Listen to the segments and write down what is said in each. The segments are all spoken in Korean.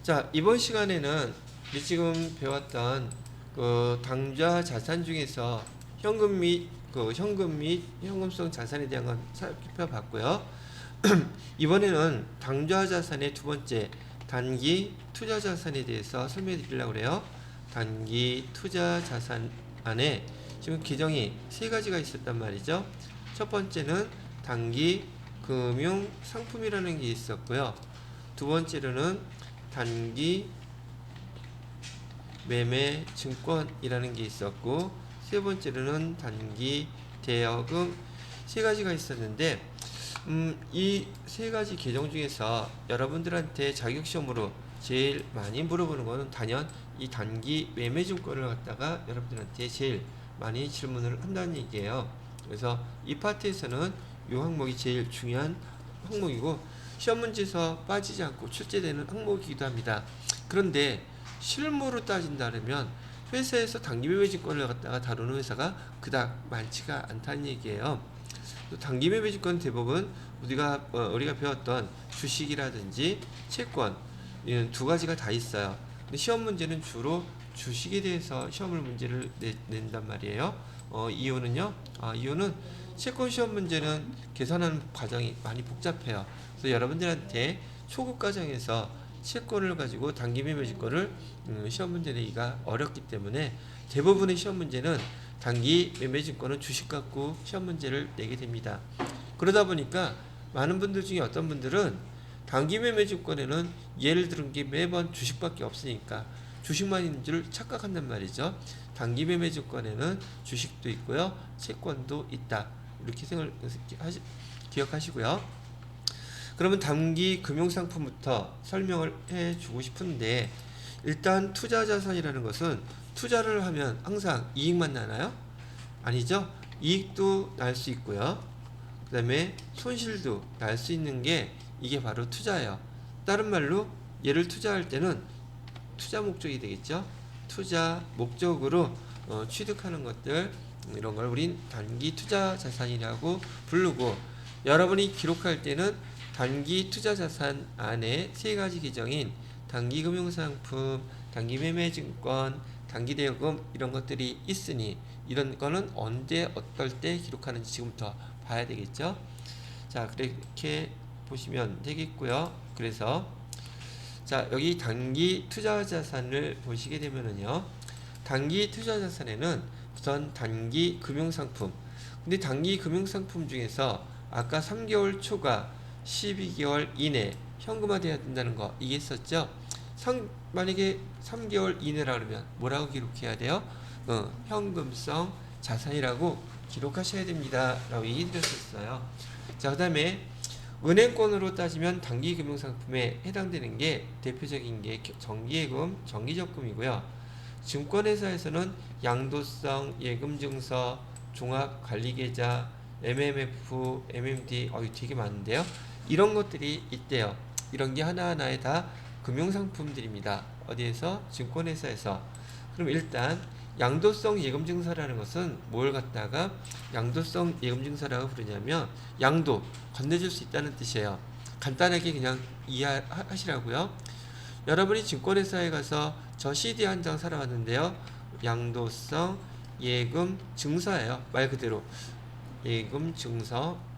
자, 이번 시간에는 우리 지금 배웠던 그 당좌 자산 중에서 현금 및 현금성 자산에 대한 건 살펴봤고요. 이번에는 당좌 자산의 두 번째 단기 투자 자산에 대해서 설명해 드리려고 그래요. 단기 투자 자산 안에 지금 계정이 세 가지가 있었단 말이죠. 첫 번째는 단기 금융 상품이라는 게 있었고요. 두 번째로는 단기 매매 증권이라는 게 있었고, 세 번째로는 단기 대여금, 세 가지가 있었는데, 이 세 가지 계정 중에서 여러분들한테 자격시험으로 제일 많이 물어보는 거는 단연 이 단기 매매 증권을 갖다가 여러분들한테 제일 많이 질문을 한다는 얘기예요. 그래서 이 파트에서는 이 항목이 제일 중요한 항목이고, 시험 문제에서 빠지지 않고 출제되는 항목이기도 합니다. 그런데 실무로 따진다면 회사에서 단기 매매 증권을 갖다가 다루는 회사가 그닥 많지가 않다는 얘기예요. 단기 매매 증권 대부분 우리가 배웠던 주식이라든지 채권, 이런 두 가지가 다 있어요. 근데 시험 문제는 주로 주식에 대해서 문제를 낸단 말이에요. 이유는요? 이유는 채권 시험 문제는 계산하는 과정이 많이 복잡해요. 그래서 여러분들한테 초급 과정에서 채권을 가지고 단기 매매 증권을 시험 문제 내기가 어렵기 때문에 대부분의 시험 문제는 단기 매매 증권은 주식 갖고 시험 문제를 내게 됩니다. 그러다 보니까 많은 분들 중에 어떤 분들은 단기 매매 증권에는 예를 들은 게 매번 주식밖에 없으니까 주식만 있는 줄 착각한단 말이죠. 단기 매매 증권에는 주식도 있고요, 채권도 있다. 이렇게 기억하시고요. 그러면 단기 금융상품부터 설명을 해주고 싶은데, 일단 투자자산이라는 것은 투자를 하면 항상 이익만 나나요? 아니죠. 이익도 날 수 있고요, 그 다음에 손실도 날 수 있는 게 이게 바로 투자예요. 다른 말로 얘를 투자할 때는 투자 목적이 되겠죠. 투자 목적으로 취득하는 것들, 이런 걸 우린 단기 투자 자산이라고 부르고, 여러분이 기록할 때는 단기 투자 자산 안에 세 가지 계정인 단기 금융상품, 단기 매매증권, 단기 대여금, 이런 것들이 있으니 이런 거는 언제 어떨 때 기록하는지 지금부터 봐야 되겠죠. 자, 그렇게 보시면 되겠고요. 그래서 자, 여기 단기 투자 자산을 보시게 되면은요, 단기 투자 자산에는 우선 단기 금융상품, 근데 단기 금융상품 중에서 아까 3개월 초과 12개월 이내 현금화돼야 된다는 거, 이게 있었죠. 만약에 3개월 이내라 그러면 뭐라고 기록해야 돼요? 현금성 자산이라고 기록하셔야 됩니다 라고 얘기 드렸었어요. 자, 그 다음에 은행권으로 따지면 단기 금융상품에 해당되는 게 대표적인 게 정기예금, 정기적금이고요. 증권회사에서는 양도성 예금증서, 종합관리계좌, MMF, MMD, 되게 많은데요. 이런 것들이 있대요. 이런 게 하나하나에 다 금융상품들입니다. 어디에서? 증권회사에서. 그럼 일단 양도성 예금증서라는 것은 뭘 갖다가 양도성 예금증서라고 부르냐면, 양도, 건네줄 수 있다는 뜻이에요. 간단하게 그냥 이해하시라고요. 여러분이 증권회사에 가서 저 CD 한 장 사러 왔는데요, 양도성 예금증서예요. 말 그대로 예금증서.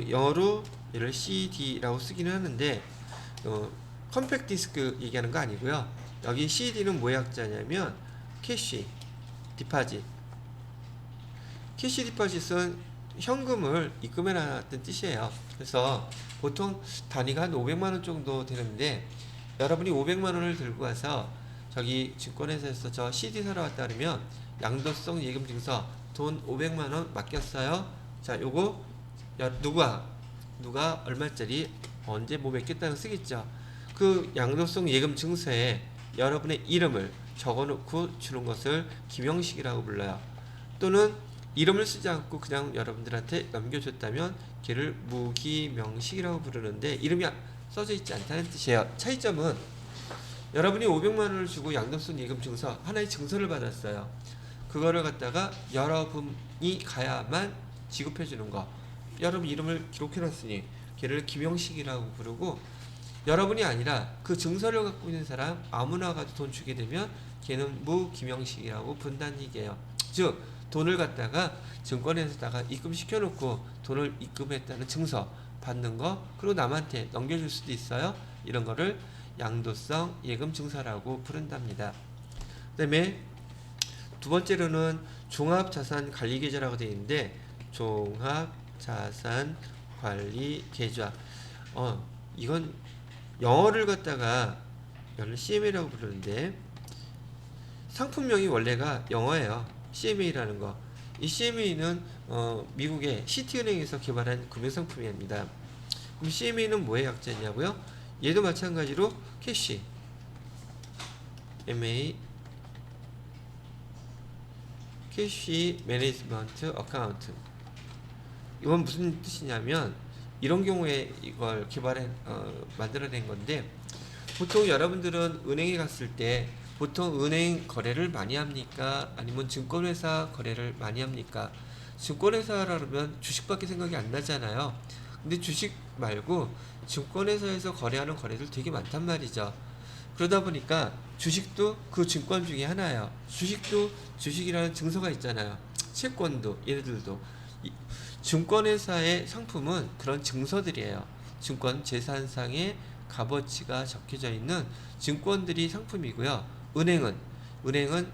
영어로 얘를 CD라고 쓰기는 하는데, 컴팩트 디스크 얘기하는 거 아니고요. 여기 CD는 뭐의 약자냐면 캐시 디파짓. 캐시 디파짓은 현금을 입금해 놨다는 뜻이에요. 그래서 보통 단위가 한 500만원 정도 되는데, 여러분이 500만원을 들고 가서 저기 증권회사에서 저 CD 사러 왔다 그러면 양도성 예금증서 돈 500만원 맡겼어요. 자, 요거 누가 얼마짜리 언제 뭐 맡겼다는 쓰겠죠. 그 양도성 예금증서에 여러분의 이름을 적어놓고 주는 것을 기명식이라고 불러요. 또는 이름을 쓰지 않고 그냥 여러분들한테 넘겨줬다면 걔를 무기명식이라고 부르는데, 이름이 써져 있지 않다는 뜻이에요. 차이점은 여러분이 500만원을 주고 양도성 예금증서, 하나의 증서를 받았어요. 그거를 갖다가 여러분이 가야만 지급해주는 거, 여러분 이름을 기록해놨으니 걔를 기명식이라고 부르고, 여러분이 아니라 그 증서를 갖고 있는 사람 아무나 가도 돈 주게 되면 걔는 무기명식이라고 분단이게요. 즉 돈을 갖다가 증권에서다가 입금시켜 놓고 돈을 입금했다는 증서 받는 거, 그리고 남한테 넘겨줄 수도 있어요. 이런 거를 양도성 예금 증서라고 부른답니다. 그 다음에 두 번째로는 종합자산관리계좌라고 되어 있는데, 종합자산관리계좌, 이건 영어를 갖다가 CMA라고 부르는데 상품명이 원래가 영어예요. CMA라는 거. 이 CMA는 미국의 시티은행에서 개발한 금융상품입니다. 그럼 CMA는 뭐의 약자냐고요? 얘도 마찬가지로 캐시, MA, 캐시 매니지먼트 어카운트. 이건 무슨 뜻이냐면, 이런 경우에 이걸 만들어낸 건데, 보통 여러분들은 은행에 갔을 때 보통 은행 거래를 많이 합니까? 아니면 증권회사 거래를 많이 합니까? 증권회사라 그러면 주식밖에 생각이 안 나잖아요. 근데 주식 말고 증권회사에서 거래하는 거래들 되게 많단 말이죠. 그러다 보니까 주식도 그 증권 중에 하나예요. 주식도 주식이라는 증서가 있잖아요. 채권도 얘네들도. 증권회사의 상품은 그런 증서들이에요. 증권 재산상의 값어치가 적혀져 있는 증권들이 상품이고요. 은행은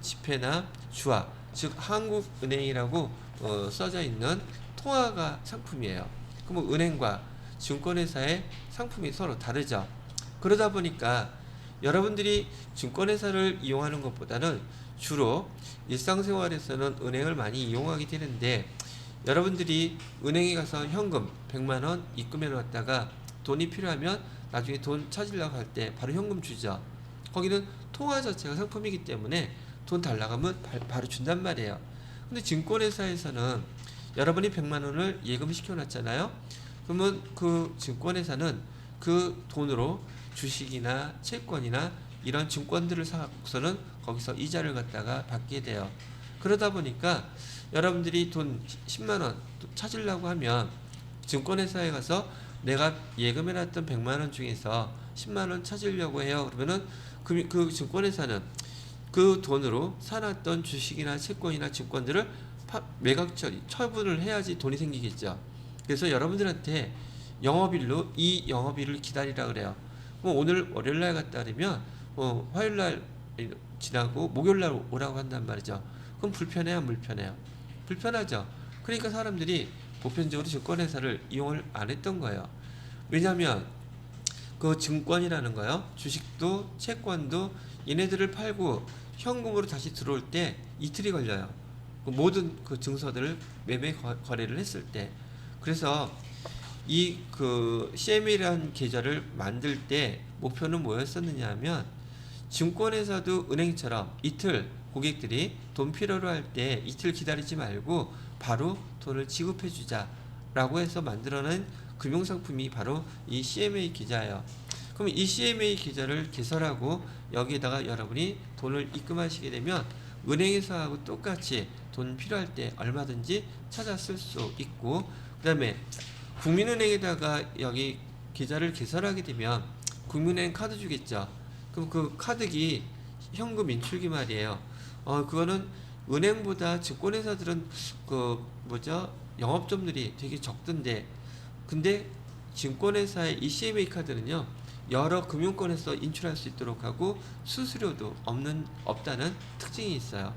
지폐나 주화, 즉 한국은행이라고 써져 있는 통화가 상품이에요. 그럼 은행과 증권회사의 상품이 서로 다르죠. 그러다 보니까 여러분들이 증권회사를 이용하는 것보다는 주로 일상생활에서는 은행을 많이 이용하게 되는데, 여러분들이 은행에 가서 현금 100만원 입금해 놨다가 돈이 필요하면 나중에 돈 찾으려고 할 때 바로 현금 주죠. 거기는 통화 자체가 상품이기 때문에 돈 달라고 하면 바로 준단 말이에요. 근데 증권회사에서는 여러분이 100만원을 예금시켜 놨잖아요. 그러면 그 증권회사는 그 돈으로 주식이나 채권이나 이런 증권들을 사고서는 거기서 이자를 갖다가 받게 돼요. 그러다 보니까 여러분들이 돈 10만원 찾으려고 하면 증권회사에 가서 내가 예금해놨던 100만원 중에서 10만원 찾으려고 해요. 그러면은 그 증권회사는 그 돈으로 사놨던 주식이나 채권이나 증권들을 매각 처분을 해야지 돈이 생기겠죠. 그래서 여러분들한테 영업일로 이 영업일을 기다리라 그래요. 뭐 오늘 월요일날 갔다 그러면 화요일날 지나고 목요일날 오라고 한단 말이죠. 그럼 불편해요, 안 불편해요? 불편하죠. 그러니까 사람들이 보편적으로 증권회사를 이용을 안 했던 거예요. 왜냐하면 그 증권이라는 거요, 주식도 채권도 얘네들을 팔고 현금으로 다시 들어올 때 이틀이 걸려요. 모든 그 증서들을 매매 거래를 했을 때. 그래서 이 그 CMA라는 계좌를 만들 때 목표는 뭐였었느냐 하면, 증권회사도 은행처럼 이틀 고객들이 돈 필요로 할 때 이틀 기다리지 말고 바로 돈을 지급해 주자라고 해서 만들어낸 금융상품이 바로 이 CMA 계좌예요. 그럼 이 CMA 계좌를 개설하고 여기에다가 여러분이 돈을 입금하시게 되면 은행에서 하고 똑같이 돈 필요할 때 얼마든지 찾아 쓸 수 있고, 그 다음에 국민은행에다가 여기 계좌를 개설하게 되면 국민은행 카드 주겠죠. 그럼 그 카드기 현금 인출기 말이에요. 그거는 은행보다 증권회사들은 영업점들이 되게 적던데, 근데 증권회사의 이 CMA 카드는요, 여러 금융권에서 인출할 수 있도록 하고 수수료도 없다는 특징이 있어요.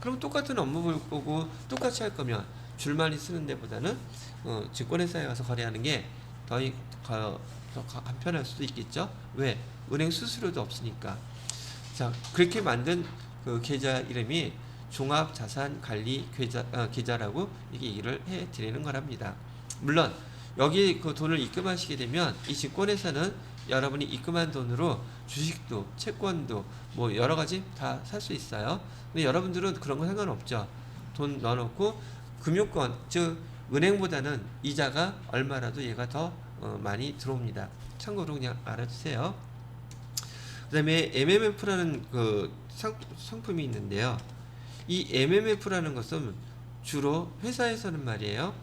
그럼 똑같은 업무를 보고 똑같이 할 거면 줄만이 쓰는 데보다는 증권회사에 가서 거래하는 게 더 간편할 수도 있겠죠. 왜? 은행 수수료도 없으니까. 자, 그렇게 만든 그 계좌 이름이 종합자산관리계좌라고 이렇게 얘기를 해드리는 거랍니다. 물론 여기 그 돈을 입금하시게 되면 이 증권회사는 여러분이 입금한 돈으로 주식도 채권도 뭐 여러 가지 다 살 수 있어요. 근데 여러분들은 그런 거 상관없죠. 돈 넣어놓고 금융권, 즉 은행보다는 이자가 얼마라도 얘가 더 많이 들어옵니다. 참고로 그냥 알아주세요. 그 다음에 MMF라는 그 상품이 있는데요. 이 MMF라는 것은 주로 회사에서는 말이에요,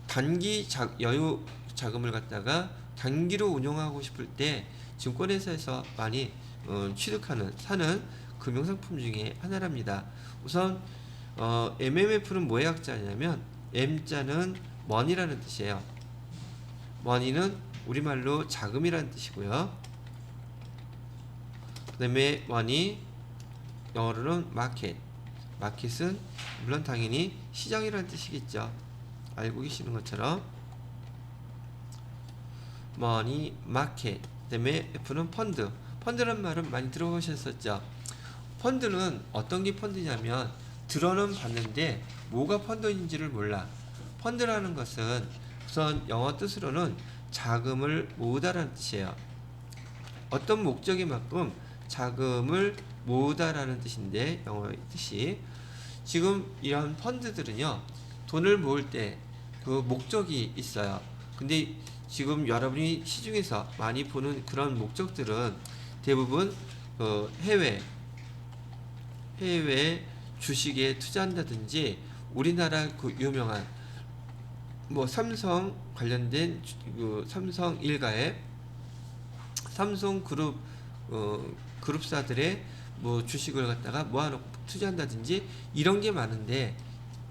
단기 여유 자금을 갖다가 단기로 운용하고 싶을 때 증권회사에서 많이 취득하는 사는 금융상품 중에 하나랍니다. 우선 MMF는 뭐의 약자냐면 M자는 money라는 뜻이에요. money는 우리말로 자금이라는 뜻이고요. 그 다음에 money 영어로는 market. 마켓은 물론 당연히 시장이라는 뜻이겠죠. 알고 계시는 것처럼 money, market. 그 다음에 F는 펀드. 펀드란 말은 많이 들어보셨었죠. 펀드는 어떤 게 펀드냐면 들어는 봤는데 뭐가 펀드인지를 몰라. 펀드라는 것은 우선 영어 뜻으로는 자금을 모으다라는 뜻이에요. 어떤 목적에 만큼 자금을 모으다라는 뜻인데 영어의 뜻이 지금 이런 펀드들은요 돈을 모을 때 그 목적이 있어요. 근데 지금 여러분이 시중에서 많이 보는 그런 목적들은 대부분 해외 주식에 투자한다든지 우리나라 그 유명한 뭐 삼성 관련된 그 삼성 일가의 삼성 그룹 그룹사들의 뭐 주식을 갖다가 모아놓고 투자한다든지 이런 게 많은데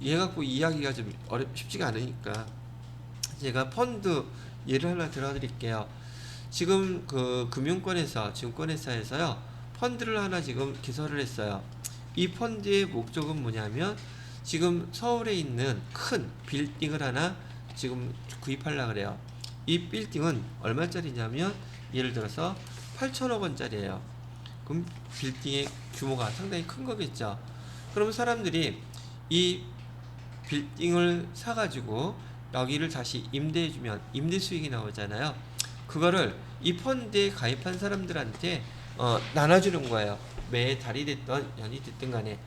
얘 갖고 이야기가 좀 쉽지가 않으니까 제가 펀드 예를 하나 들어드릴게요. 지금 그 금융권에서 증권회사에서요 펀드를 하나 지금 개설을 했어요. 이 펀드의 목적은 뭐냐면 지금 서울에 있는 큰 빌딩을 하나 지금 구입하려고 그래요. 이 빌딩은 얼마짜리냐면 예를 들어서 8천억 원짜리예요. 그럼 빌딩의 규모가 상당히 큰 거겠죠. 그러면 사람들이 이 빌딩을 사가지고 여기를 다시 임대해주면 임대 수익이 나오잖아요. 그거를 이 펀드에 가입한 사람들한테 나눠주는 거예요. 매 달이 됐던 연이 됐든 간에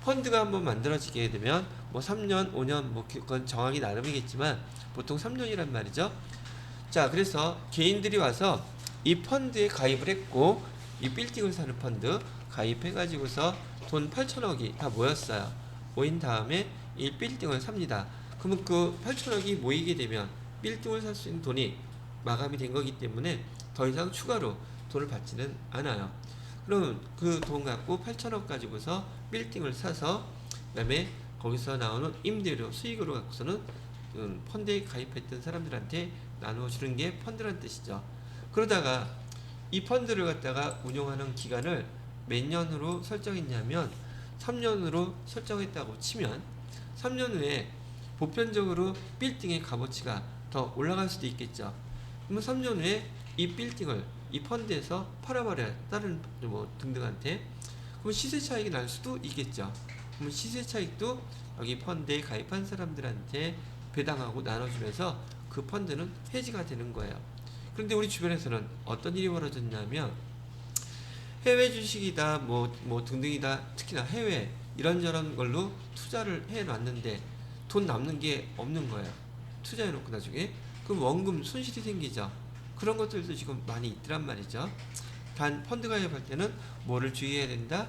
펀드가 한번 만들어지게 되면 뭐 3년 5년 뭐 그건 정하기 나름이겠지만 보통 3년이란 말이죠. 자, 그래서 개인들이 와서 이 펀드에 가입을 했고 이 빌딩을 사는 펀드 가입해 가지고서 돈 8천억이 다 모였어요. 모인 다음에 이 빌딩을 삽니다. 그러면 그 8천억이 모이게 되면 빌딩을 살 수 있는 돈이 마감이 된 거기 때문에 더 이상 추가로 돈을 받지는 않아요. 그럼 그 돈 갖고 8천억 가지고서 빌딩을 사서 그다음에 거기서 나오는 임대료 수익으로 갖고서는 펀드에 가입했던 사람들한테 나눠주는 게 펀드란 뜻이죠. 그러다가 이 펀드를 갖다가 운용하는 기간을 몇 년으로 설정했냐면 3년으로 설정했다고 치면 3년 후에 보편적으로 빌딩의 값어치가 더 올라갈 수도 있겠죠. 그러면 3년 후에 이 빌딩을 이 펀드에서 팔아버려요. 다른 뭐 등등한테. 그럼 시세 차익이 날 수도 있겠죠. 그럼 시세 차익도 여기 펀드에 가입한 사람들한테 배당하고 나눠주면서 그 펀드는 해지가 되는 거예요. 그런데 우리 주변에서는 어떤 일이 벌어졌냐면 해외 주식이다 뭐 등등이다 특히나 해외 이런저런 걸로 투자를 해놨는데 돈 남는 게 없는 거예요. 투자해놓고 나중에 그럼 원금 손실이 생기죠. 그런 것들도 지금 많이 있더란 말이죠. 단 펀드 가입할 때는 뭐를 주의해야 된다?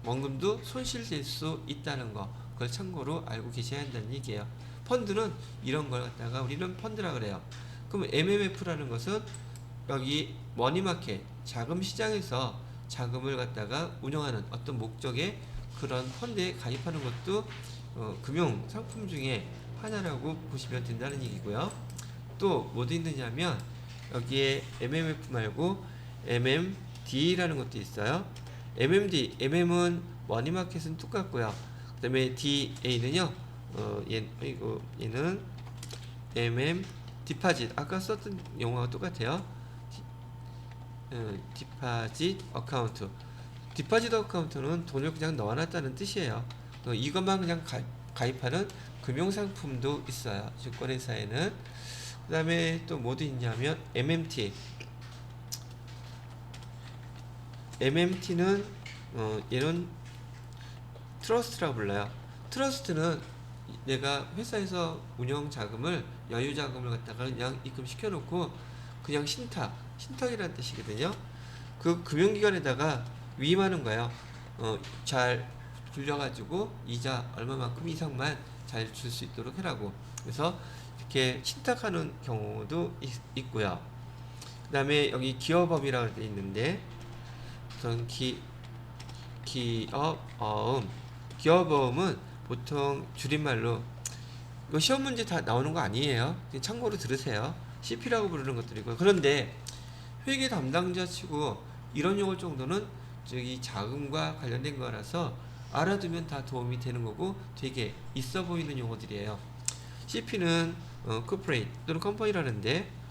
원금도 손실될 수 있다는 거 그걸 참고로 알고 계셔야 한다는 얘기예요. 펀드는 이런 걸 갖다가 우리는 펀드라 그래요. 그럼 MMF라는 것은 여기 머니마켓 자금 시장에서 자금을 갖다가 운영하는 어떤 목적의 그런 펀드에 가입하는 것도 금융 상품 중에 하나라고 보시면 된다는 얘기고요. 또 뭐도 있느냐면 여기에 MMF 말고 MMD라는 것도 있어요. MMD, MM은 머니마켓은 똑같고요. 그 다음에 DA는요, 얘는 MM 디파짓 아까 썼던 용어가 똑같아요. 디파짓 어카운트. 디파짓 어카운트는 돈을 그냥 넣어놨다는 뜻이에요. 이것만 그냥 가입하는 금융상품도 있어요. 증권회사에는. 그 다음에 또 뭐도 있냐면 MMT. MMT는 얘는 트러스트라고 불러요. 트러스트는 내가 회사에서 운영 자금을 여유 자금을 갖다가 그냥 입금시켜 놓고 그냥 신탁이라는 뜻이거든요. 그 금융기관에다가 위임하는 거예요. 잘 굴려가지고 이자 얼마만큼 이상만 잘 줄 수 있도록 해라고. 그래서 이렇게 신탁하는 경우도 있고요. 그다음에 여기 기업어음이라고 되어 있는데 우선 기업어음. 기업어음은 보통 줄임말로 이거 시험 문제 다 나오는 거 아니에요. 참고로 들으세요. CP라고 부르는 것들이고. 그런데 회계 담당자 치고 이런 용어 정도는 저기 자금과 관련된 거라서 알아두면 다 도움이 되는 거고 되게 있어 보이는 용어들이에요. CP는 corporate 또는 컴퍼니라는데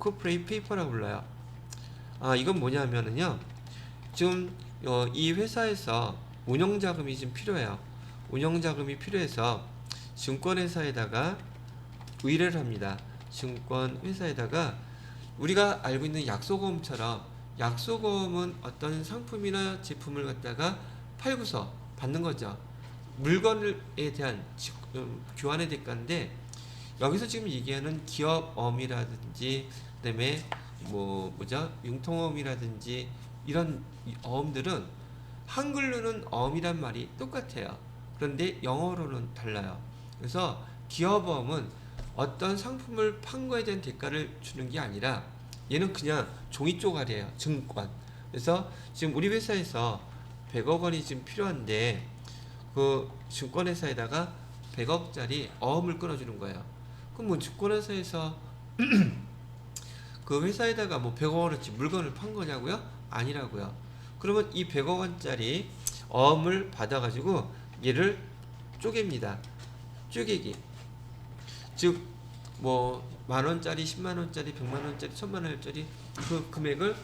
corporate paper라고 불러요. 이건 뭐냐면은요. 지금 이 회사에서 운영자금이 좀 필요해요. 운영자금이 필요해서 증권회사에다가 의뢰를 합니다. 증권회사에다가 우리가 알고 있는 약속보험처럼 약속보험은 어떤 상품이나 제품을 갖다가 팔고서 받는 거죠. 물건에 대한 교환의 대가인데 여기서 지금 얘기하는 기업어음이라든지 그다음에 융통어음이라든지 이런 어음들은 한글로는 어음이란 말이 똑같아요. 그런데 영어로는 달라요. 그래서 기업어음은 어떤 상품을 판 거에 대한 대가를 주는 게 아니라 얘는 그냥 종이 쪼가리예요. 증권. 그래서 지금 우리 회사에서 100억 원이 지금 필요한데 그 증권회사에다가 100억짜리 어음을 끊어주는 거예요. 그럼 뭐 증권회사에서 그 회사에다가 뭐 100억 원어치 물건을 판 거냐고요? 아니라고요. 그러면 이 100억 원짜리 어음을 받아가지고 얘를 쪼갭니다. 쪼개기. 즉, 뭐, 만원짜리, 10만원짜리, 100만원짜리, 1000만원짜리 그 금액을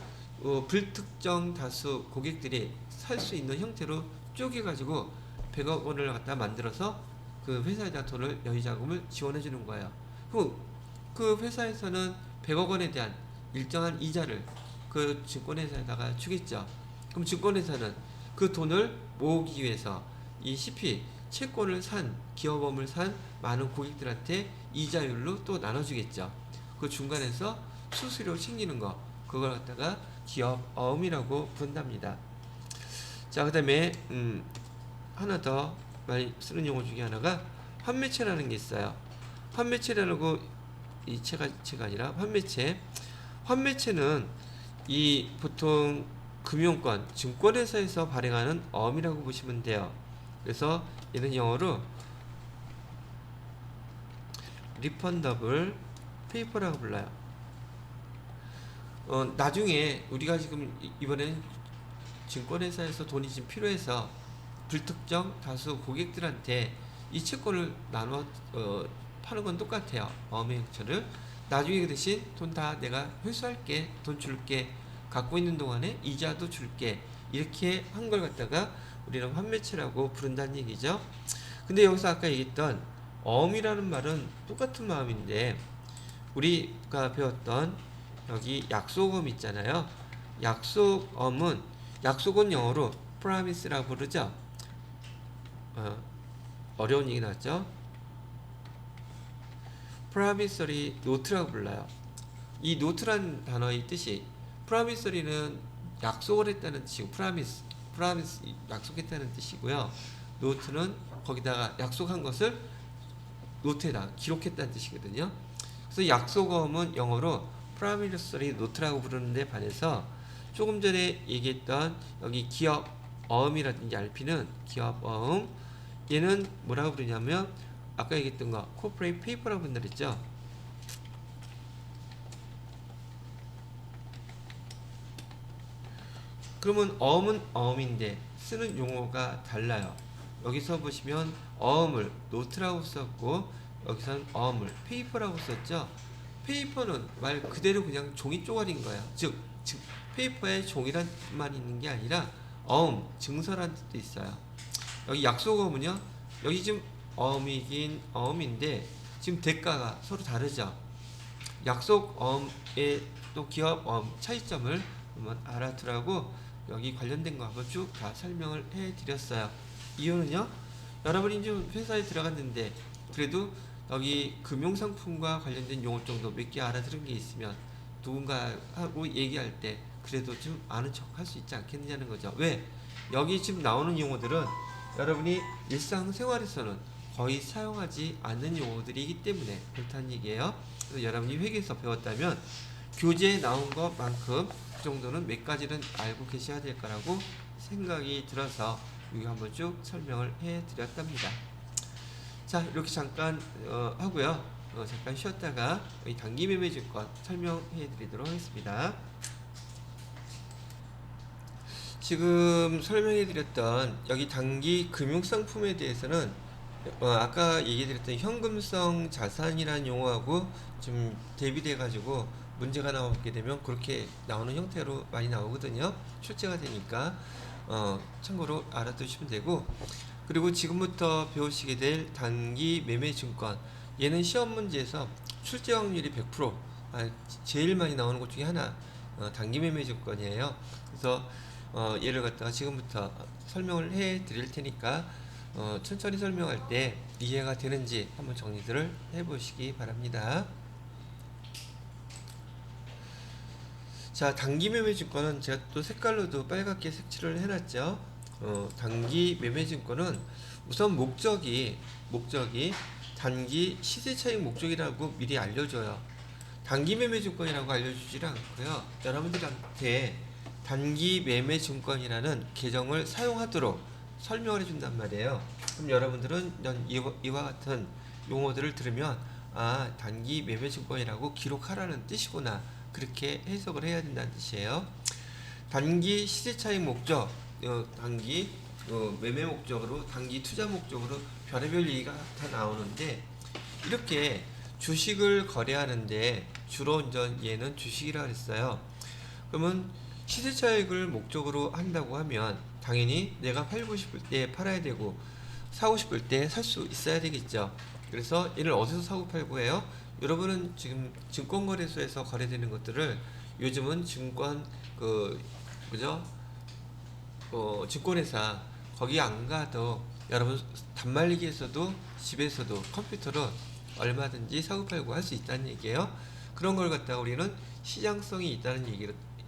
불특정 다수 고객들이 살 수 있는 형태로 쪼개가지고 100억 원을 갖다 만들어서 그 회사에다 돈을 여유자금을 지원해 주는 거예요. 그럼 그 회사에서는 100억 원에 대한 일정한 이자를 그 증권회사에다가 주겠죠. 그럼 증권회사는 그 돈을 모으기 위해서 이 CP 채권을 산 기업어음을 산 많은 고객들한테 이자율로 또 나눠주겠죠. 그 중간에서 수수료 챙기는 거 그걸 갖다가 기업어음이라고 부른답니다. 자, 그다음에 하나 더 많이 쓰는 용어 중에 하나가 환매체라는 게 있어요. 환매체라고 이 체가 아니라 환매체. 환매체는 이 보통 금융권, 증권회사에서 발행하는 어음이라고 보시면 돼요. 그래서 얘는 영어로 refundable paper라고 불러요. 나중에 우리가 지금 이번엔 증권회사에서 돈이 좀 필요해서 불특정 다수 고객들한테 이 채권을 나눠 파는 건 똑같아요. 어음의 형태를 나중에 그 대신 돈 다 내가 회수할게, 돈 줄게, 갖고 있는 동안에 이자도 줄게 이렇게 한 걸 갖다가 우리는 환매체라고 부른다는 얘기죠. 근데 여기서 아까 얘기했던 어음이라는 말은 똑같은 마음인데 우리가 배웠던 여기 약속어음 있잖아요. 약속은 영어로 promise라고 부르죠. 어려운 얘기 나왔죠. promissory note라고 불러요. 이 note란 단어의 뜻이 promissory는 약속을 했다는 뜻이고 promise 약속했다는 뜻이고요. note는 거기다가 약속한 것을 노트에다 기록했다는 뜻이거든요. 그래서 약속어음은 영어로 promissory note라고 부르는데 반해서 조금 전에 얘기했던 여기 기업어음이라든지 RP는 기업어음 얘는 뭐라고 부르냐면 아까 얘기했던 거 corporate paper라고 부른다 그랬죠. 그러면 어음은 어음인데 쓰는 용어가 달라요. 여기서 보시면 어음을 노트라고 썼고 여기서는 어음을 페이퍼라고 썼죠. 페이퍼는 말 그대로 그냥 종이 쪼가리인 거예요. 즉 페이퍼에 종이란 뜻만 있는 게 아니라 어음, 증서란 뜻도 있어요. 여기 약속어음은요. 여기 지금 어음이긴 어음인데 지금 대가가 서로 다르죠. 약속어음의 또 기업어음 차이점을 한번 알아두라고 여기 관련된 거 한번 쭉 다 설명을 해드렸어요. 이유는요. 여러분이 좀 회사에 들어갔는데 그래도 여기 금융상품과 관련된 용어 정도 몇 개 알아들은 게 있으면 누군가하고 얘기할 때 그래도 좀 아는 척 할 수 있지 않겠느냐는 거죠. 왜? 여기 지금 나오는 용어들은 여러분이 일상생활에서는 거의 사용하지 않는 용어들이기 때문에 그렇다는 얘기예요. 그래서 여러분이 회계에서 배웠다면 교재에 나온 것만큼 그 정도는 몇 가지는 알고 계셔야 될 거라고 생각이 들어서 이거 한번 쭉 설명을 해 드렸답니다. 자, 이렇게 잠깐 하고요. 잠깐 쉬었다가 이 단기매매증권 설명해 드리도록 하겠습니다. 지금 설명해 드렸던 여기 단기 금융상품에 대해서는 아까 얘기 드렸던 현금성 자산이라는 용어하고 좀 대비돼 가지고 문제가 나오게 되면 그렇게 나오는 형태로 많이 나오거든요. 출제가 되니까 참고로 알아두시면 되고, 그리고 지금부터 배우시게 될 단기 매매증권, 얘는 시험 문제에서 출제 확률이 100%, 제일 많이 나오는 것 중에 하나 단기 매매증권이에요. 그래서 얘를 갖다가 지금부터 설명을 해 드릴 테니까 천천히 설명할 때 이해가 되는지 한번 정리들을 해 보시기 바랍니다. 자, 단기 매매증권은 제가 또 색깔로도 빨갛게 색칠을 해놨죠. 단기 매매증권은 우선 목적이 단기 시세차익 목적이라고 미리 알려줘요. 단기 매매증권이라고 알려주질 않고요. 여러분들한테 단기 매매증권이라는 계정을 사용하도록 설명을 해준단 말이에요. 그럼 여러분들은 이와 같은 용어들을 들으면 단기 매매증권이라고 기록하라는 뜻이구나, 그렇게 해석을 해야 된다는 뜻이에요. 단기 시세차익 목적, 단기 매매 목적으로, 단기 투자 목적으로 별의별 얘기가 다 나오는데, 이렇게 주식을 거래하는데 주로 이제 얘는 주식이라 그랬어요. 그러면 시세차익을 목적으로 한다고 하면 당연히 내가 팔고 싶을 때 팔아야 되고 사고 싶을 때 살 수 있어야 되겠죠. 그래서 얘를 어디서 사고 팔고 해요? 여러분은 지금 증권거래소에서 거래되는 것들을 요즘은 증권 증권회사 거기 안 가도 여러분 단말기에서도 집에서도 컴퓨터로 얼마든지 사고 팔고 할 수 있다는 얘기예요. 그런 걸 갖다가 우리는 시장성이 있다는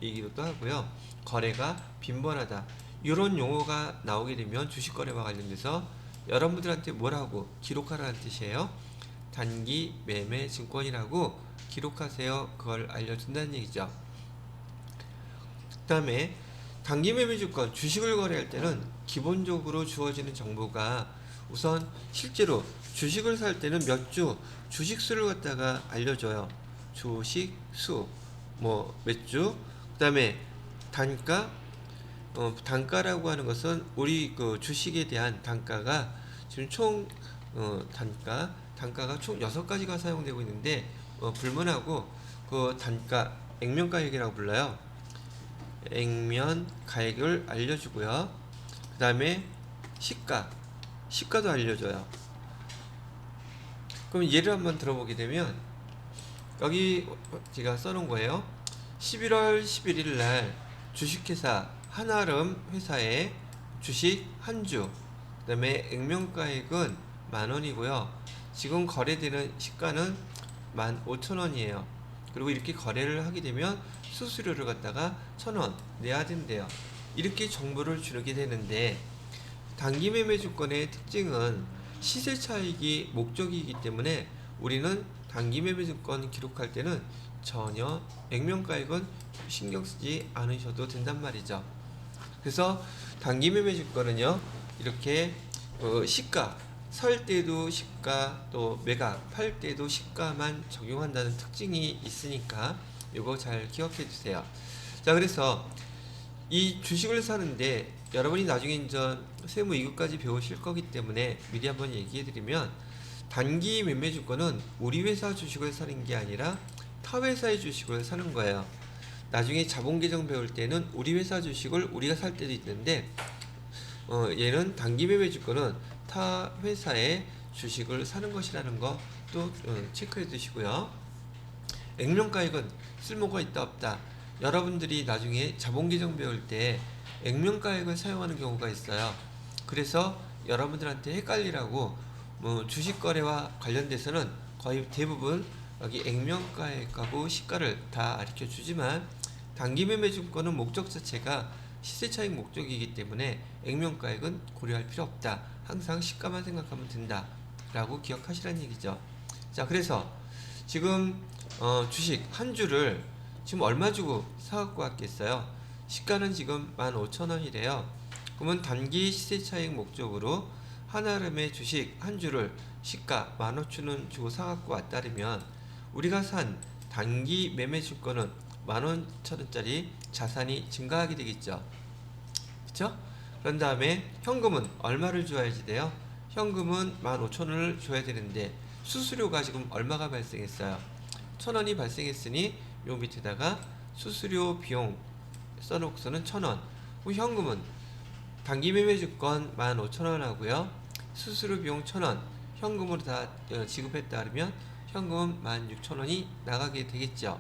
얘기로도 하고요. 거래가 빈번하다, 이런 용어가 나오게 되면 주식거래와 관련돼서 여러분들한테 뭐라고 기록하라는 뜻이에요. 단기 매매 증권이라고 기록하세요. 그걸 알려준다는 얘기죠. 그 다음에 단기 매매 증권, 주식을 거래할 때는 기본적으로 주어지는 정보가 우선 실제로 주식을 살 때는 몇 주, 주식수를 갖다가 알려줘요. 주식수, 몇 주, 그 다음에 단가, 단가라고 하는 것은 우리 그 주식에 대한 단가가 지금 총 단가가 총 6가지가 사용되고 있는데 불문하고 그 단가 액면가액이라고 불러요. 액면가액을 알려주고요. 그 다음에 시가도 알려줘요. 그럼 예를 한번 들어보게 되면 여기 제가 써놓은 거예요. 11월 11일 날 주식회사 한아름 회사의 주식 한 주, 그 다음에 액면가액은 10,000원이고요. 지금 거래되는 시가는 15,000원이에요. 그리고 이렇게 거래를 하게 되면 수수료를 갖다가 1,000원 내야 된대요. 이렇게 정보를 주게 되는데, 단기 매매 주권의 특징은 시세 차익이 목적이기 때문에 우리는 단기 매매 주권 기록할 때는 전혀 액면가액은 신경 쓰지 않으셔도 된단 말이죠. 그래서 단기 매매 주권은요, 이렇게 시가, 살 때도 시가, 또 매각, 팔 때도 시가만 적용한다는 특징이 있으니까 이거 잘 기억해 주세요. 자, 그래서 이 주식을 사는데 여러분이 나중에 이제 세무 2급까지 배우실 거기 때문에 미리 한번 얘기해 드리면, 단기 매매 주권은 우리 회사 주식을 사는 게 아니라 타 회사의 주식을 사는 거예요. 나중에 자본계정 배울 때는 우리 회사 주식을 우리가 살 때도 있는데, 얘는 단기 매매 주권은 타 회사의 주식을 사는 것이라는 거 또 체크해 두시고요. 액면가액은 쓸모가 있다 없다, 여러분들이 나중에 자본계정 배울 때 액면가액을 사용하는 경우가 있어요. 그래서 여러분들한테 헷갈리라고 주식거래와 관련돼서는 거의 대부분 여기 액면가액하고 시가를 다 가르쳐 주지만, 단기 매매 증권은 목적 자체가 시세차익 목적이기 때문에 액면가액은 고려할 필요 없다, 항상 시가만 생각하면 된다, 라고 기억하시라는 얘기죠. 자, 그래서 지금 주식 한 주를 지금 얼마 주고 사갖고 왔겠어요? 시가는 지금 15,000원이래요. 그러면 단기 시세 차익 목적으로 한아름의 주식 한 주를 시가 15,000원 주고 사갖고 왔다면 우리가 산 단기 매매 주권은 15,000원짜리 자산이 증가하게 되겠죠. 그쵸? 그런 다음에 현금은 얼마를 줘야지 돼요? 현금은 15,000원을 줘야 되는데 수수료가 지금 얼마가 발생했어요? 1,000원이 발생했으니 요 밑에다가 수수료 비용 써놓고서는 1,000원. 현금은 단기 매매 주권 15,000원 하고요. 수수료 비용 1,000원. 현금으로 다 지급했다 그러면 현금은 16,000원이 나가게 되겠죠.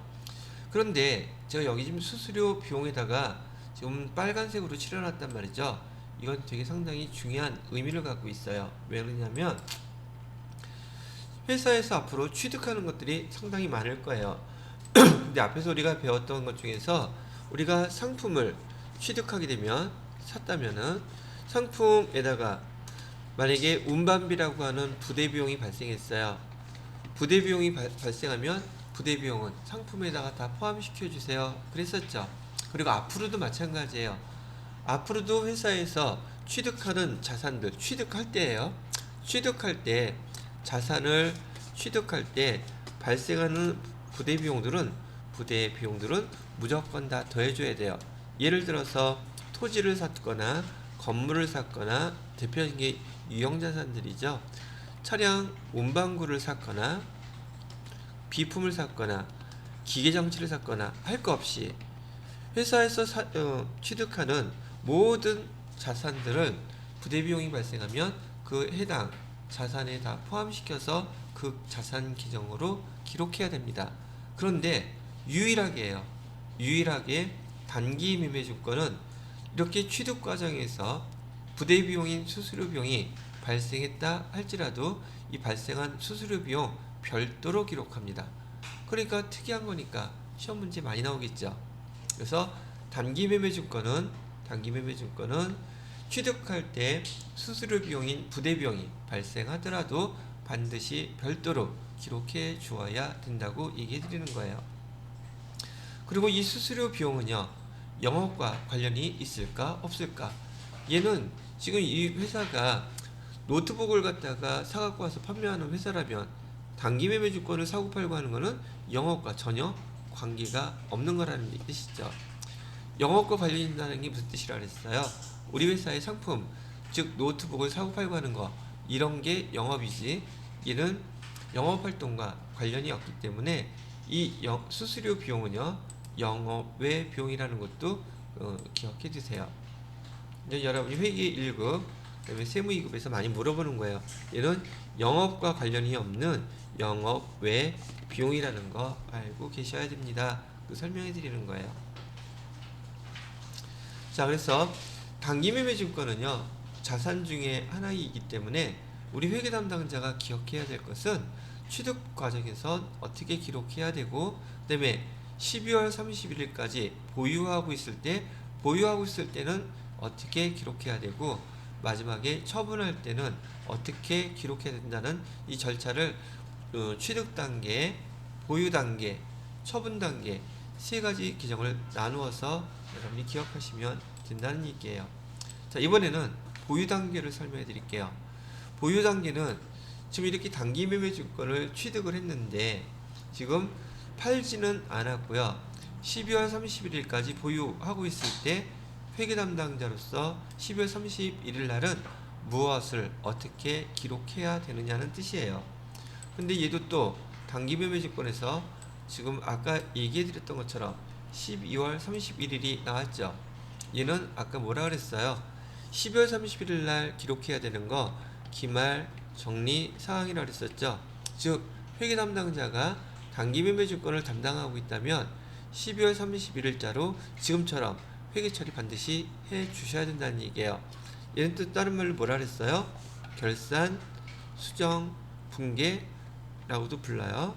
그런데 제가 여기 지금 수수료 비용에다가 지금 빨간색으로 칠해놨단 말이죠. 이건 되게 상당히 중요한 의미를 갖고 있어요. 왜 그러냐면 회사에서 앞으로 취득하는 것들이 상당히 많을 거예요. 근데 앞에서 우리가 배웠던 것 중에서 우리가 상품을 취득하게 되면 샀다면은 상품에다가 만약에 운반비라고 하는 부대 비용이 발생했어요. 부대 비용이 발생하면 부대 비용은 상품에다가 다 포함시켜 주세요. 그랬었죠. 그리고 앞으로도 마찬가지예요. 앞으로도 회사에서 취득하는 자산들, 취득할 때예요. 취득할 때 자산을 취득할 때 발생하는 부대 비용들은 무조건 다 더해줘야 돼요. 예를 들어서 토지를 샀거나 건물을 샀거나 대표적인 게 유형자산들이죠. 차량 운반구를 샀거나 비품을 샀거나 기계장치를 샀거나 할 거 없이 회사에서 취득하는 모든 자산들은 부대비용이 발생하면 그 해당 자산에 다 포함시켜서 그 자산 계정으로 기록해야 됩니다. 그런데 유일하게 단기 매매 주권은 이렇게 취득 과정에서 부대 비용인 수수료 비용이 발생했다 할지라도 이 발생한 수수료 비용 별도로 기록합니다. 그러니까 특이한 거니까 시험 문제 많이 나오겠죠. 그래서 단기 매매 주권은 취득할 때 수수료 비용인 부대 비용이 발생하더라도 반드시 별도로 기록해 주어야 된다고 얘기해 드리는 거예요. 그리고 이 수수료 비용은요, 영업과 관련이 있을까 없을까? 얘는 지금 이 회사가 노트북을 갖다가 사갖고 와서 판매하는 회사라면 단기 매매 주권을 사고 팔고 하는 거는 영업과 전혀 관계가 없는 거라는 뜻이죠. 영업과 관련이 있다는 게 무슨 뜻이라 그랬어요? 우리 회사의 상품, 즉 노트북을 사고 팔고 하는 거, 이런 게 영업이지 얘는 영업활동과 관련이 없기 때문에 이 수수료 비용은요, 영업 외 비용이라는 것도 기억해 두세요. 여러분이 회계 1급, 그다음에 세무 2급에서 많이 물어보는 거예요. 얘는 영업과 관련이 없는 영업 외 비용이라는 거 알고 계셔야 됩니다. 그 설명해 드리는 거예요. 자, 그래서 단기 매매 증권은요, 자산 중에 하나이기 때문에 우리 회계 담당자가 기억해야 될 것은 취득 과정에서 어떻게 기록해야 되고, 그다음에 12월 31일까지 보유하고 있을 때는 어떻게 기록해야 되고, 마지막에 처분할 때는 어떻게 기록해야 된다는 이 절차를 취득 단계, 보유 단계, 처분 단계 세 가지 규정을 나누어서 여러분이 기억하시면 된다는 얘기예요. 자, 이번에는 보유 단계를 설명해 드릴게요. 보유 단계는 지금 이렇게 단기 매매 주권을 취득을 했는데 지금 팔지는 않았고요. 12월 31일까지 보유하고 있을 때 회계 담당자로서 12월 31일 날은 무엇을 어떻게 기록해야 되느냐는 뜻이에요. 근데 얘도 또 단기 매매 주권에서 지금 아까 얘기해 드렸던 것처럼 12월 31일이 나왔죠. 얘는 아까 뭐라 그랬어요? 12월 31일 날 기록해야 되는 거 기말 정리 사항이라고 그랬었죠. 즉 회계 담당자가 단기 매매 주권을 담당하고 있다면 12월 31일자로 지금처럼 회계 처리 반드시 해 주셔야 된다는 얘기예요. 얘는 또 다른 말로 뭐라 그랬어요? 결산, 수정, 분계라고도 불러요.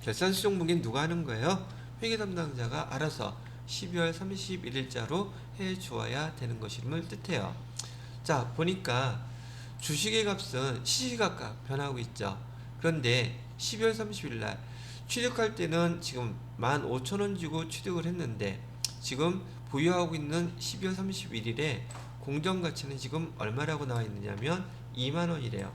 결산, 수정, 분계는 누가 하는 거예요? 회계 담당자가 알아서 12월 31일자로 해 주어야 되는 것임을 뜻해요. 자, 보니까 주식의 값은 시시각각 변하고 있죠. 그런데 12월 30일 날 취득할 때는 지금 15,000원 주고 취득을 했는데 지금 보유하고 있는 12월 31일에 공정가치는 지금 얼마라고 나와 있느냐면 2만원이래요.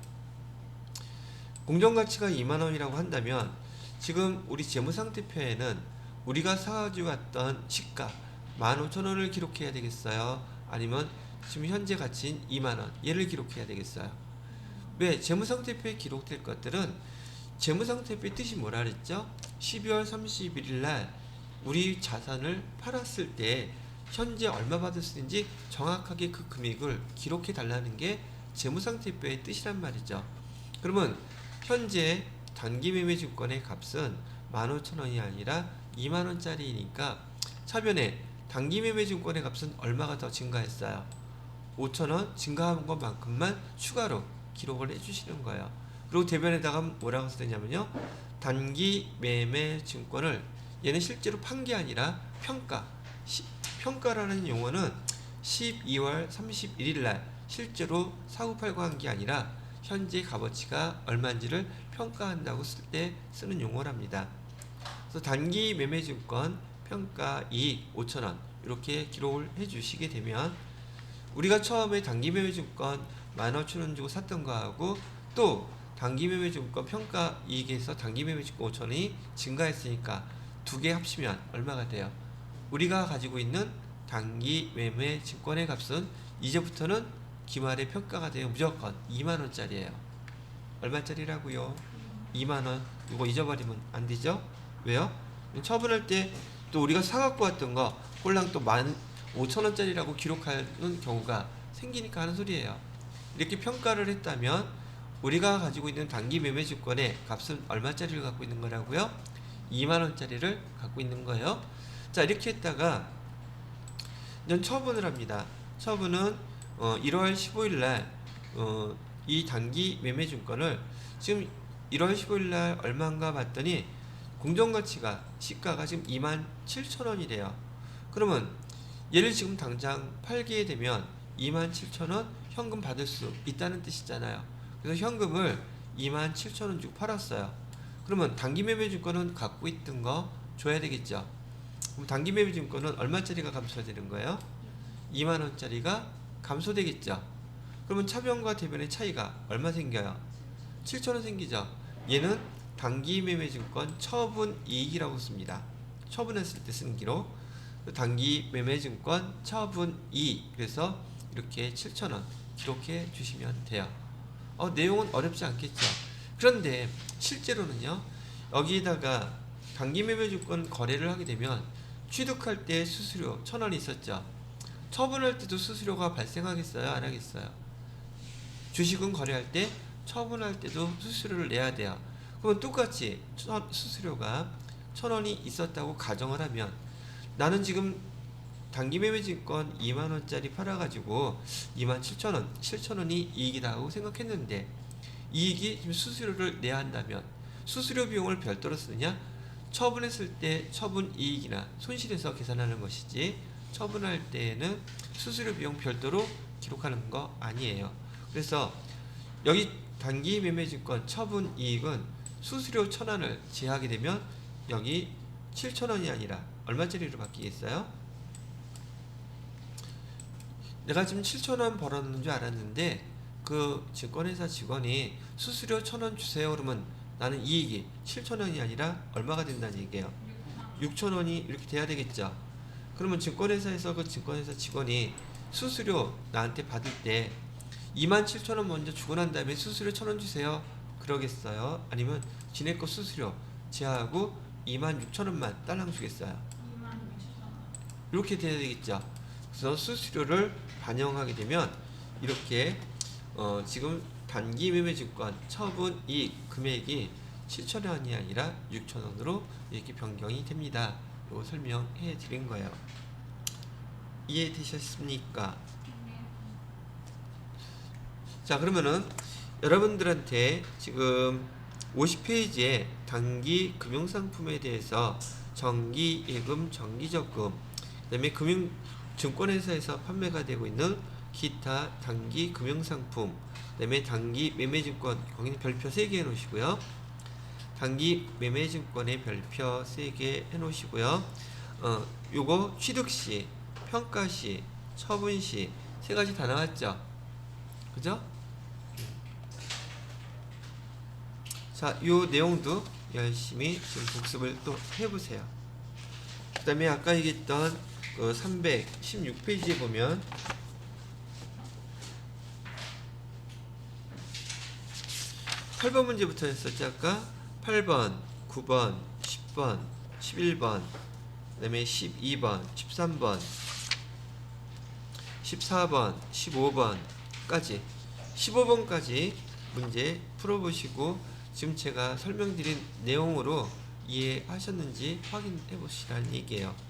공정가치가 2만원이라고 한다면 지금 우리 재무상태표에는 우리가 사가지고 왔던 시가 15,000원을 기록해야 되겠어요? 아니면 지금 현재 가치인 2만원 얘를 기록해야 되겠어요? 왜? 재무상태표에 기록될 것들은 재무상태표의 뜻이 뭐라 그랬죠? 12월 31일 날 우리 자산을 팔았을 때 현재 얼마 받았는지 정확하게 그 금액을 기록해 달라는 게 재무상태표의 뜻이란 말이죠. 그러면 현재 단기매매증권의 값은 15,000원이 아니라 2만원짜리니까 차변에 단기매매증권의 값은 얼마가 더 증가했어요? 5,000원 증가한 것만큼만 추가로 기록을 해주시는 거예요. 그리고 대변에다가 뭐라고 쓰냐면요, 단기매매증권을 얘는 실제로 판 게 아니라 평가라는 용어는 12월 31일 날 실제로 사고팔고 한 게 아니라 현재 값어치가 얼마인지를 평가한다고 쓸 때 쓰는 용어랍니다. 그래서 단기 매매증권 평가 이익 5,000원 이렇게 기록을 해주시게 되면 우리가 처음에 단기 매매증권 15,000원 주고 샀던 거하고 또 단기 매매증권 평가 이익에서 단기 매매증권 5,000원이 증가했으니까 두 개 합치면 얼마가 돼요? 우리가 가지고 있는 단기 매매증권의 값은 이제부터는 기말의 평가가 돼요. 무조건 2만원짜리예요. 얼마짜리라고요? 2만원. 이거 잊어버리면 안 되죠? 왜요? 처분할 때 또 우리가 사갖고 왔던 거 홀랑 또 15,000원짜리라고 기록하는 경우가 생기니까 하는 소리예요. 이렇게 평가를 했다면 우리가 가지고 있는 단기 매매증권의 값은 얼마짜리를 갖고 있는 거라고요? 2만원짜리를 갖고 있는 거예요. 자, 이렇게 했다가 이제 처분을 합니다. 처분은 1월 15일 날 이 단기 매매증권을 지금 1월 15일 날 얼마인가 봤더니 공정가치가 시가가 지금 27,000원이래요. 그러면 얘를 지금 당장 팔게 되면 27,000원 현금 받을 수 있다는 뜻이잖아요. 그래서 현금을 27,000원 주고 팔았어요. 그러면 단기 매매증권은 갖고 있던 거 줘야 되겠죠. 그럼 단기 매매증권은 얼마짜리가 감소되는 거예요? 2만원짜리가 감소되겠죠. 그러면 차변과 대변의 차이가 얼마 생겨요? 7,000원 생기죠. 얘는 단기 매매증권 처분 이익이라고 씁니다. 처분했을 때 쓴 기록. 단기 매매증권 처분 이익. 그래서 이렇게 7,000원 기록해 주시면 돼요. 내용은 어렵지 않겠죠. 그런데 실제로는요, 여기에다가 단기 매매증권 거래를 하게 되면 취득할 때 수수료 1,000원이 있었죠. 처분할 때도 수수료가 발생하겠어요? 안 하겠어요? 주식은 거래할 때 처분할 때도 수수료를 내야 돼요. 그러면 똑같이 수수료가 1,000원이 있었다고 가정을 하면 나는 지금 단기 매매증권 2만원짜리 팔아가지고 27,000원, 7,000원이 이익이다 하고 생각했는데 이익이 지금 수수료를 내야 한다면 수수료 비용을 별도로 쓰느냐? 처분했을 때 처분 이익이나 손실에서 계산하는 것이지 처분할 때에는 수수료 비용 별도로 기록하는 거 아니에요. 그래서 여기 단기 매매증권 처분 이익은 수수료 1,000원을 제하게 되면 여기 7,000원이 아니라 얼마짜리로 바뀌겠어요? 내가 지금 7,000원 벌었는 줄 알았는데 그 증권회사 직원이 수수료 1,000원 주세요 그러면 나는 이익이 7,000원이 아니라 얼마가 된다는 얘기예요? 6,000원이 이렇게 돼야 되겠죠. 그러면 증권회사에서 그 증권회사 직원이 수수료 나한테 받을 때 27,000원 먼저 주고 난 다음에 수수료 1,000원 주세요 그러겠어요? 아니면 지네 거 수수료 제하고 26,000원만 딸랑 주겠어요? 이렇게 돼야 되겠죠. 그래서 수수료를 반영하게 되면 이렇게 지금 단기 매매증권 처분 이익 금액이 7,000원이 아니라 6,000원으로 이렇게 변경이 됩니다. 이거 설명해 드린 거예요. 이해되셨습니까? 자, 그러면은 여러분들한테 지금 50페이지에 단기 금융상품에 대해서 정기 예금, 정기적금, 그 다음에 증권회사에서 판매가 되고 있는 기타 단기 금융상품, 그다음에 단기 매매증권, 거기는 별표 3개 해놓으시고요. 단기 매매증권의 별표 3개 해놓으시고요. 요거 취득시, 평가시, 처분시 3가지 다 나왔죠? 그죠? 자, 요 내용도 열심히 지금 복습을 또 해보세요. 그 다음에 아까 얘기했던 316페이지에 보면 8번 문제부터 했었죠. 아까 8번, 9번, 10번, 11번, 그 다음에 12번, 13번, 14번, 15번까지 15번까지 문제 풀어보시고 지금 제가 설명드린 내용으로 이해하셨는지 확인해 보시라는 얘기예요.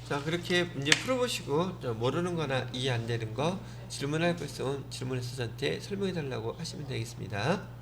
자, 그렇게 문제 풀어보시고 모르는 거나 이해 안 되는 거 질문할 거 있으면 질문해서 저한테 설명해 달라고 하시면 되겠습니다.